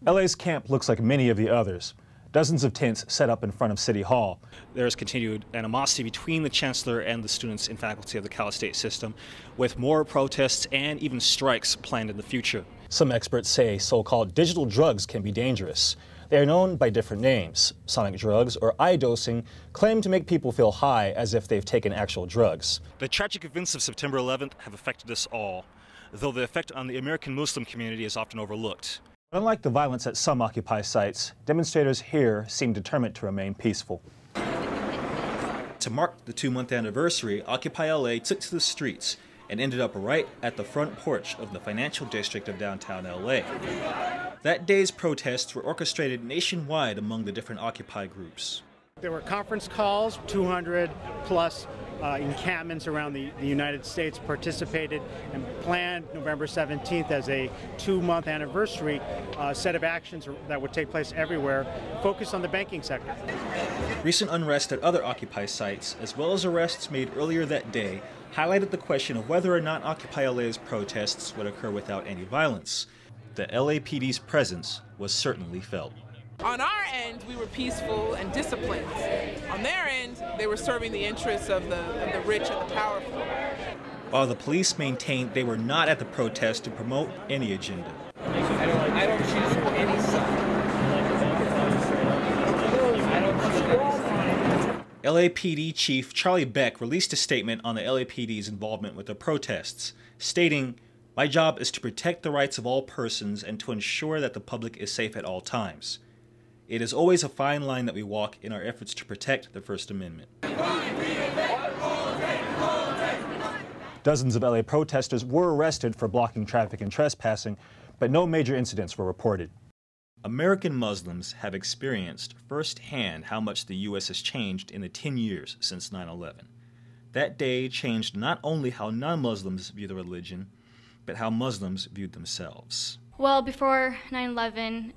LA's camp looks like many of the others. Dozens of tents set up in front of City Hall. There's continued animosity between the chancellor and the students and faculty of the Cal State system, with more protests and even strikes planned in the future. Some experts say so-called digital drugs can be dangerous. They are known by different names. Sonic drugs or eye-dosing claim to make people feel high as if they've taken actual drugs. The tragic events of September 11th have affected us all, though the effect on the American Muslim community is often overlooked. Unlike the violence at some Occupy sites, demonstrators here seem determined to remain peaceful. To mark the 2-month anniversary, Occupy LA took to the streets and ended up right at the front porch of the financial district of downtown LA. That day's protests were orchestrated nationwide among the different Occupy groups. There were conference calls, 200 plus encampments around the United States participated and planned November 17th as a 2-month anniversary set of actions that would take place everywhere, focused on the banking sector. Recent unrest at other Occupy sites, as well as arrests made earlier that day, highlighted the question of whether or not Occupy LA's protests would occur without any violence. The LAPD's presence was certainly felt. On our end, we were peaceful and disciplined. On their end, they were serving the interests of the rich and the powerful. While the police maintained they were not at the protest to promote any agenda. I don't choose any side. LAPD Chief Charlie Beck released a statement on the LAPD's involvement with the protests, stating, "My job is to protect the rights of all persons and to ensure that the public is safe at all times. It is always a fine line that we walk in our efforts to protect the First Amendment." Dozens of LA protesters were arrested for blocking traffic and trespassing, but no major incidents were reported. American Muslims have experienced firsthand how much the U.S. has changed in the 10 years since 9/11. That day changed not only how non-Muslims view the religion, but how Muslims viewed themselves. Well, before 9/11,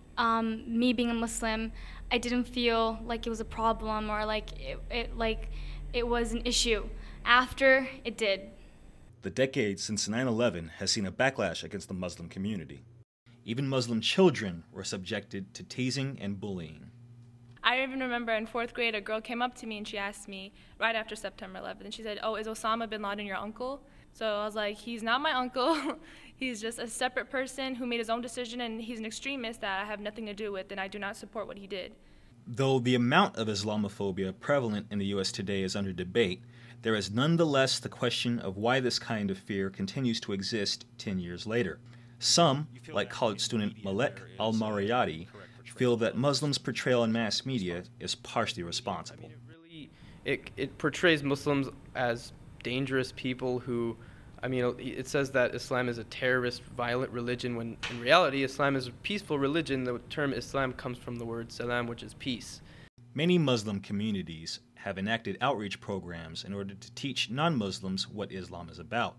me being a Muslim, I didn't feel like it was a problem or like it was an issue. After, it did. The decade since 9/11 has seen a backlash against the Muslim community. Even Muslim children were subjected to teasing and bullying. I even remember in 4th grade, a girl came up to me and she asked me right after September 11th, and she said, "Oh, is Osama bin Laden your uncle?" So I was like, "He's not my uncle. He's just a separate person who made his own decision, and he's an extremist that I have nothing to do with, and I do not support what he did." Though the amount of Islamophobia prevalent in the U.S. today is under debate, there is nonetheless the question of why this kind of fear continues to exist 10 years later. Some, like college student Malek Al-Mariyati, feel that Muslims' portrayal in mass media is partially responsible. It portrays Muslims as dangerous people who, it says that Islam is a terrorist, violent religion, when in reality Islam is a peaceful religion. The term Islam comes from the word salam, which is peace. Many Muslim communities have enacted outreach programs in order to teach non-Muslims what Islam is about.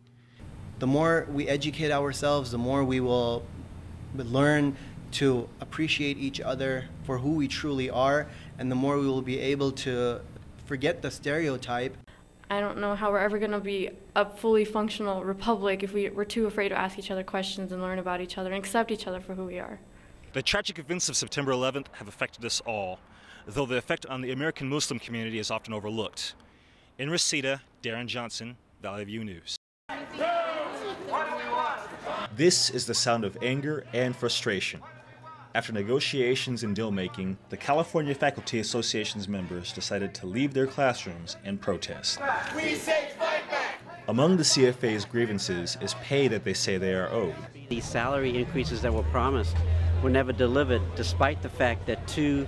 The more we educate ourselves, the more we will learn to appreciate each other for who we truly are, and the more we will be able to forget the stereotype. I don't know how we're ever going to be a fully functional republic if we're too afraid to ask each other questions and learn about each other and accept each other for who we are. The tragic events of September 11th have affected us all, though the effect on the American Muslim community is often overlooked. In Reseda, Darrin Johnson, Valley View News. This is the sound of anger and frustration. After negotiations and deal-making, the California Faculty Association's members decided to leave their classrooms and protest. We say fight back! Among the CFA's grievances is pay that they say they are owed. These salary increases that were promised were never delivered, despite the fact that two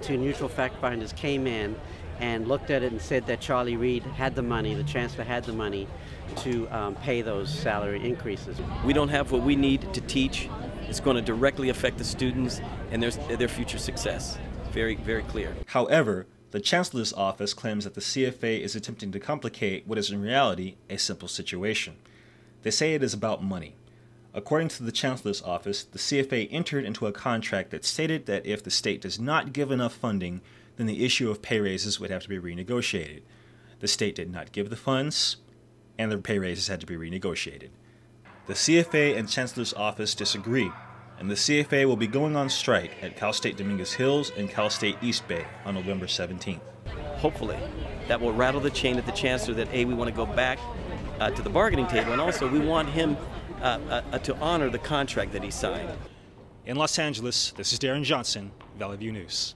neutral fact finders came in and looked at it and said that Charlie Reed had the money, the chancellor had the money to pay those salary increases. We don't have what we need to teach. It's going to directly affect the students and their future success. Very, very clear. However, the Chancellor's office claims that the CFA is attempting to complicate what is in reality a simple situation. They say it is about money. According to the Chancellor's office, the CFA entered into a contract that stated that if the state does not give enough funding, then the issue of pay raises would have to be renegotiated. The state did not give the funds, and the pay raises had to be renegotiated. The CFA and Chancellor's office disagree. and the CFA will be going on strike at Cal State Dominguez Hills and Cal State East Bay on November 17th. Hopefully, that will rattle the chain at the chancellor that, A, we want to go back to the bargaining table, and also we want him to honor the contract that he signed. In Los Angeles, this is Darrin Johnson, Valley View News.